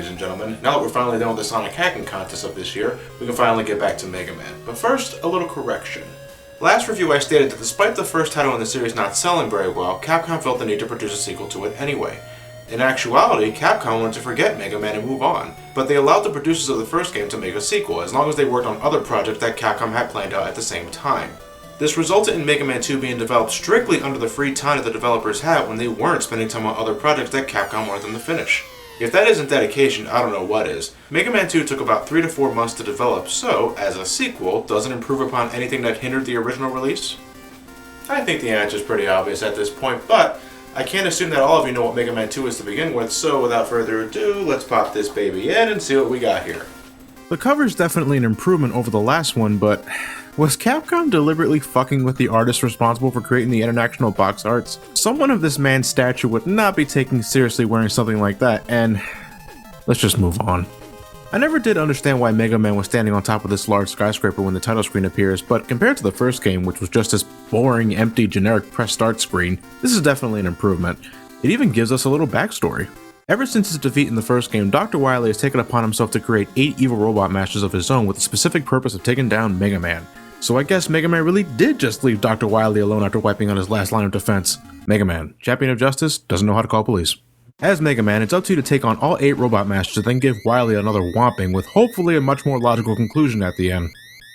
ladies and gentlemen. Now that we're finally done with the Sonic hacking contest of this year, we can finally get back to Mega Man. But first, a little correction. Last review I stated that despite the first title in the series not selling very well, Capcom felt the need to produce a sequel to it anyway. In actuality, Capcom wanted to forget Mega Man and move on, but they allowed the producers of the first game to make a sequel, as long as they worked on other projects that Capcom had planned out at the same time. This resulted in Mega Man 2 being developed strictly under the free time that the developers had when they weren't spending time on other projects that Capcom wanted them to finish. If that isn't dedication, I don't know what is. Mega Man 2 took about 3 to 4 months to develop, so, as a sequel, does it improve upon anything that hindered the original release? I think the answer is pretty obvious at this point, but I can't assume that all of you know what Mega Man 2 is to begin with, so without further ado, let's pop this baby in and see what we got here. The cover's definitely an improvement over the last one, but was Capcom deliberately fucking with the artist responsible for creating the international box arts? Someone of this man's stature would not be taken seriously wearing something like that, and let's just move on. I never did understand why Mega Man was standing on top of this large skyscraper when the title screen appears, but compared to the first game, which was just this boring, empty, generic press start screen, this is definitely an improvement. It even gives us a little backstory. Ever since his defeat in the first game, Dr. Wily has taken upon himself to create 8 evil robot masters of his own with the specific purpose of taking down Mega Man. So I guess Mega Man really did just leave Dr. Wily alone after wiping out his last line of defense. Mega Man, champion of justice, doesn't know how to call police. As Mega Man, it's up to you to take on all 8 robot masters and then give Wily another whomping with hopefully a much more logical conclusion at the end.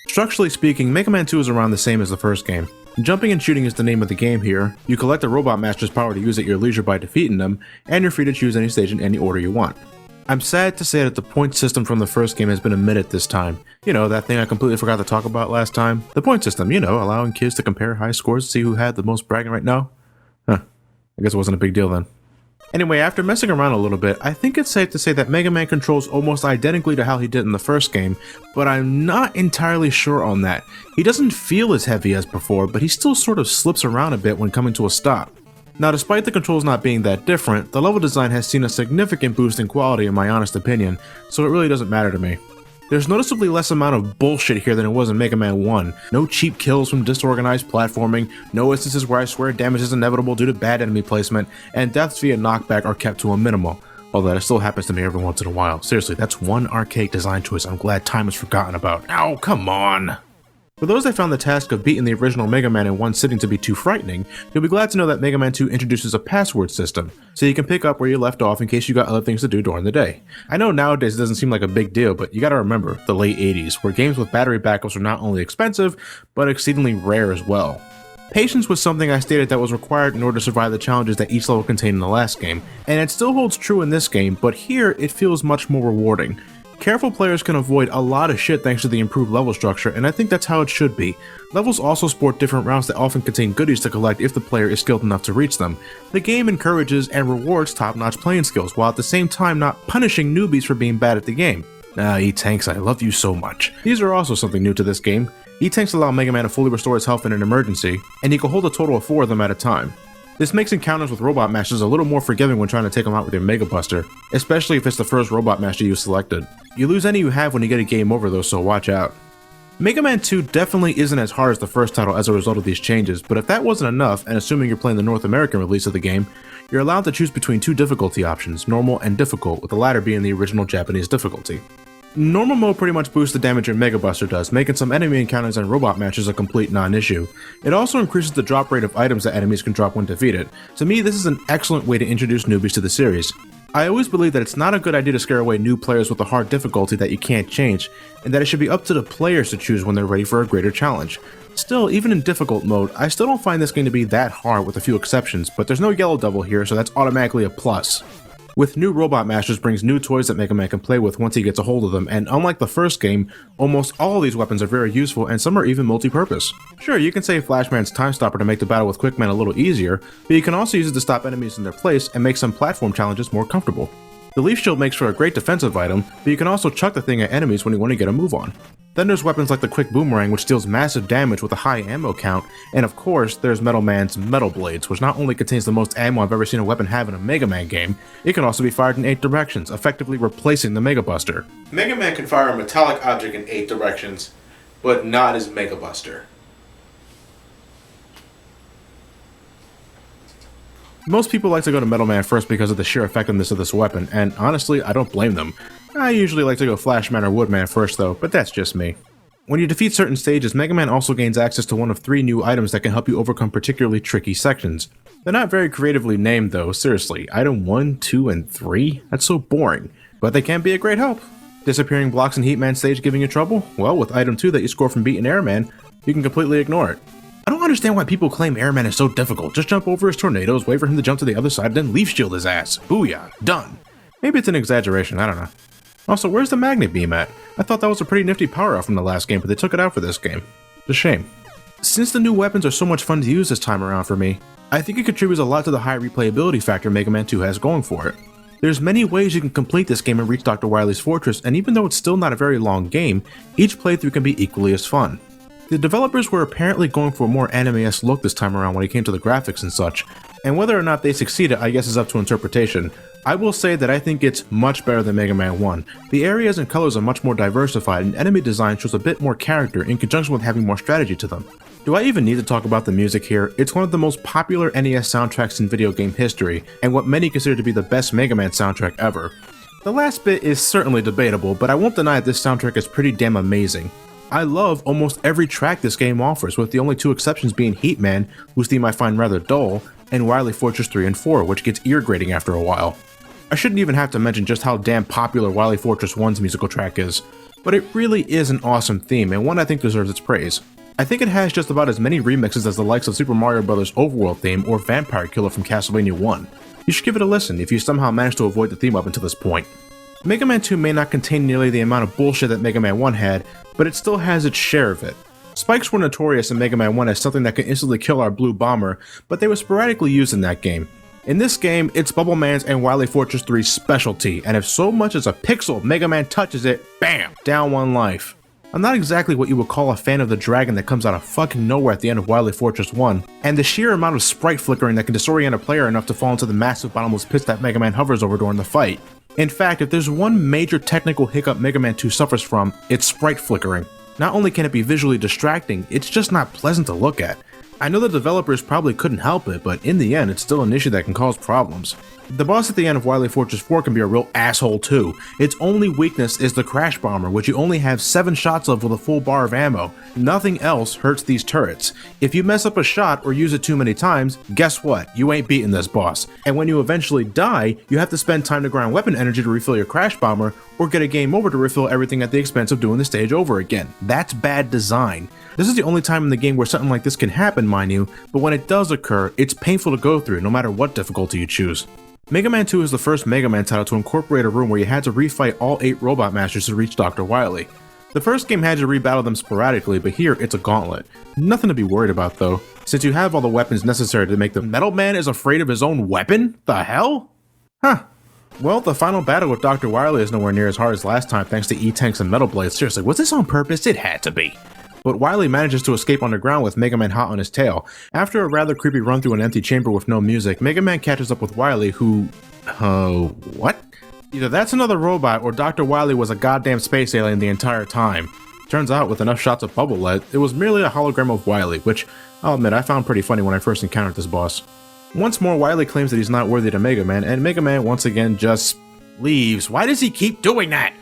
Structurally speaking, Mega Man 2 is around the same as the first game. Jumping and shooting is the name of the game here. You collect a robot master's power to use at your leisure by defeating them, and you're free to choose any stage in any order you want. I'm sad to say that the point system from the first game has been omitted this time. You know, that thing I completely forgot to talk about last time? The point system, you know, allowing kids to compare high scores to see who had the most bragging right now? I guess it wasn't a big deal then. Anyway, after messing around a little bit, I think it's safe to say that Mega Man controls almost identically to how he did in the first game, but I'm not entirely sure on that. He doesn't feel as heavy as before, but he still sort of slips around a bit when coming to a stop. Now, despite the controls not being that different, the level design has seen a significant boost in quality in my honest opinion, so it really doesn't matter to me. There's noticeably less amount of bullshit here than it was in Mega Man 1. No cheap kills from disorganized platforming, no instances where I swear damage is inevitable due to bad enemy placement, and deaths via knockback are kept to a minimal. Although that still happens to me every once in a while. Seriously, that's one archaic design choice I'm glad time is forgotten about. Ow, come on! For those that found the task of beating the original Mega Man in one sitting to be too frightening, you'll be glad to know that Mega Man 2 introduces a password system, so you can pick up where you left off in case you got other things to do during the day. I know nowadays it doesn't seem like a big deal, but you gotta remember, the late 80s, where games with battery backups were not only expensive, but exceedingly rare as well. Patience was something I stated that was required in order to survive the challenges that each level contained in the last game, and it still holds true in this game, but here it feels much more rewarding. Careful players can avoid a lot of shit thanks to the improved level structure, and I think that's how it should be. Levels also sport different routes that often contain goodies to collect if the player is skilled enough to reach them. The game encourages and rewards top-notch playing skills, while at the same time not punishing newbies for being bad at the game. E-Tanks, I love you so much. These are also something new to this game. E-Tanks allow Mega Man to fully restore his health in an emergency, and you can hold a total of 4 of them at a time. This makes encounters with Robot Masters a little more forgiving when trying to take them out with your Mega Buster, especially if it's the first Robot Master you selected. You lose any you have when you get a game over though, so watch out. Mega Man 2 definitely isn't as hard as the first title as a result of these changes, but if that wasn't enough, and assuming you're playing the North American release of the game, you're allowed to choose between 2 difficulty options, normal and difficult, with the latter being the original Japanese difficulty. Normal mode pretty much boosts the damage your Mega Buster does, making some enemy encounters and robot matches a complete non-issue. It also increases the drop rate of items that enemies can drop when defeated. To me, this is an excellent way to introduce newbies to the series. I always believe that it's not a good idea to scare away new players with a hard difficulty that you can't change, and that it should be up to the players to choose when they're ready for a greater challenge. Still, even in difficult mode, I still don't find this game to be that hard with a few exceptions, but there's no Yellow Devil here, so that's automatically a plus. With new Robot Masters brings new toys that Mega Man can play with once he gets a hold of them, and unlike the first game, almost all of these weapons are very useful and some are even multi-purpose. Sure, you can save Flashman's Time Stopper to make the battle with Quickman a little easier, but you can also use it to stop enemies in their place and make some platform challenges more comfortable. The Leaf Shield makes for a great defensive item, but you can also chuck the thing at enemies when you want to get a move on. Then there's weapons like the Quick Boomerang, which deals massive damage with a high ammo count, and of course there's Metal Man's Metal Blades, which not only contains the most ammo I've ever seen a weapon have in a Mega Man game, it can also be fired in 8 directions, effectively replacing the Mega Buster. Mega Man can fire a metallic object in 8 directions, but not his Mega Buster. Most people like to go to Metal Man first because of the sheer effectiveness of this weapon, and honestly, I don't blame them. I usually like to go Flash Man or Woodman first though, but that's just me. When you defeat certain stages, Mega Man also gains access to one of 3 new items that can help you overcome particularly tricky sections. They're not very creatively named though, seriously. Item 1, 2, and 3? That's so boring. But they can be a great help. Disappearing blocks in Heatman stage giving you trouble? Well, with item 2 that you score from beating Airman, you can completely ignore it. I don't understand why people claim Airman is so difficult. Just jump over his tornadoes, wait for him to jump to the other side, then leaf shield his ass. Booyah. Done. Maybe it's an exaggeration, I don't know. Also, where's the magnet beam at? I thought that was a pretty nifty power-up from the last game, but they took it out for this game. It's a shame. Since the new weapons are so much fun to use this time around for me, I think it contributes a lot to the high replayability factor Mega Man 2 has going for it. There's many ways you can complete this game and reach Dr. Wily's fortress, and even though it's still not a very long game, each playthrough can be equally as fun. The developers were apparently going for a more anime-esque look this time around when it came to the graphics and such, and whether or not they succeeded I guess is up to interpretation. I will say that I think it's much better than Mega Man 1. The areas and colors are much more diversified, and enemy design shows a bit more character in conjunction with having more strategy to them. Do I even need to talk about the music here? It's one of the most popular NES soundtracks in video game history, and what many consider to be the best Mega Man soundtrack ever. The last bit is certainly debatable, but I won't deny that this soundtrack is pretty damn amazing. I love almost every track this game offers, with the only 2 exceptions being Heatman, whose theme I find rather dull, and Wily Fortress 3 and 4, which gets ear-grating after a while. I shouldn't even have to mention just how damn popular Wily Fortress 1's musical track is, but it really is an awesome theme, and one I think deserves its praise. I think it has just about as many remixes as the likes of Super Mario Bros. Overworld theme or Vampire Killer from Castlevania 1. You should give it a listen if you somehow managed to avoid the theme up until this point. Mega Man 2 may not contain nearly the amount of bullshit that Mega Man 1 had, but it still has its share of it. Spikes were notorious in Mega Man 1 as something that could instantly kill our blue bomber, but they were sporadically used in that game. In this game, it's Bubble Man's and Wily Fortress 3's specialty, and if so much as a pixel of Mega Man touches it, bam, down 1 life. I'm not exactly what you would call a fan of the dragon that comes out of fucking nowhere at the end of Wily Fortress 1, and the sheer amount of sprite flickering that can disorient a player enough to fall into the massive bottomless pits that Mega Man hovers over during the fight. In fact, if there's one major technical hiccup Mega Man 2 suffers from, it's sprite flickering. Not only can it be visually distracting, it's just not pleasant to look at. I know the developers probably couldn't help it, but in the end, it's still an issue that can cause problems. The boss at the end of Wily Fortress 4 can be a real asshole too. Its only weakness is the Crash Bomber, which you only have 7 shots of with a full bar of ammo. Nothing else hurts these turrets. If you mess up a shot or use it too many times, guess what? You ain't beating this boss. And when you eventually die, you have to spend time to grind weapon energy to refill your Crash Bomber, or get a game over to refill everything at the expense of doing the stage over again. That's bad design. This is the only time in the game where something like this can happen, mind you, but when it does occur, it's painful to go through no matter what difficulty you choose. Mega Man 2 is the first Mega Man title to incorporate a room where you had to refight all 8 Robot Masters to reach Dr. Wily. The first game had you rebattle them sporadically, but here it's a gauntlet. Nothing to be worried about though, since you have all the weapons necessary to make the Metal Man is afraid of his own weapon? The hell? Huh. Well, the final battle with Dr. Wily is nowhere near as hard as last time thanks to E-Tanks and Metal Blades. Seriously, was this on purpose? It had to be. But Wily manages to escape underground with Mega Man hot on his tail. After a rather creepy run through an empty chamber with no music, Mega Man catches up with Wily who... what? Either that's another robot or Dr. Wily was a goddamn space alien the entire time. Turns out, with enough shots of bubble light, it was merely a hologram of Wily, which, I'll admit, I found pretty funny when I first encountered this boss. Once more, Wily claims that he's not worthy to Mega Man, and Mega Man once again just... leaves. Why does he keep doing that?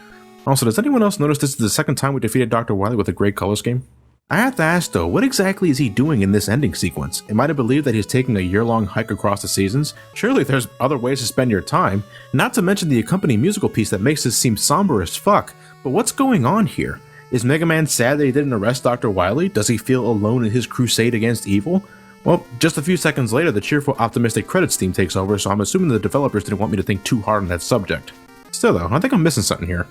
Also, does anyone else notice this is the second time we defeated Dr. Wily with a great color scheme? I have to ask though, what exactly is he doing in this ending sequence? Am I to believe that he's taking a year-long hike across the seasons? Surely there's other ways to spend your time, not to mention the accompanying musical piece that makes this seem somber as fuck. But what's going on here? Is Mega Man sad that he didn't arrest Dr. Wily? Does he feel alone in his crusade against evil? Well, just a few seconds later, the cheerful, optimistic credits theme takes over, so I'm assuming the developers didn't want me to think too hard on that subject. Still though, I think I'm missing something here.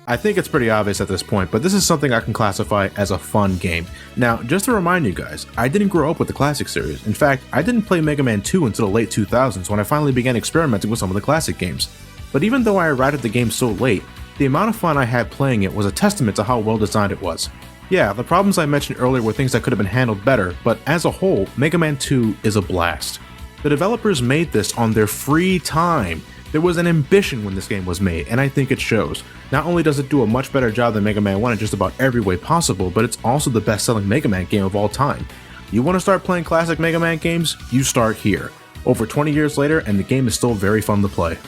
I think it's pretty obvious at this point, but this is something I can classify as a fun game. Now, just to remind you guys, I didn't grow up with the classic series. In fact, I didn't play Mega Man 2 until the late 2000s when I finally began experimenting with some of the classic games. But even though I arrived at the game so late, the amount of fun I had playing it was a testament to how well designed it was. Yeah, the problems I mentioned earlier were things that could have been handled better, but as a whole, Mega Man 2 is a blast. The developers made this on their free time. There was an ambition when this game was made, and I think it shows. Not only does it do a much better job than Mega Man 1 in just about every way possible, but it's also the best-selling Mega Man game of all time. You want to start playing classic Mega Man games? You start here. over 20 years later, and the game is still very fun to play.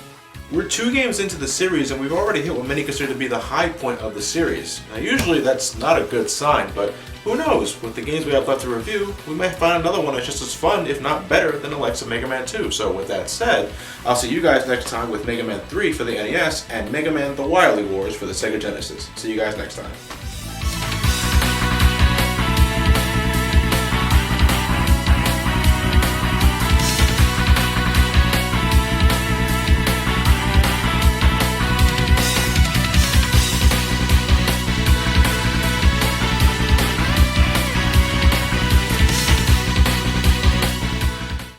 We're 2 games into the series and we've already hit what many consider to be the high point of the series. Now usually that's not a good sign, but who knows, with the games we have left to review, we might find another one that's just as fun, if not better, than the likes of Mega Man 2. So with that said, I'll see you guys next time with Mega Man 3 for the NES and Mega Man The Wily Wars for the Sega Genesis. See you guys next time.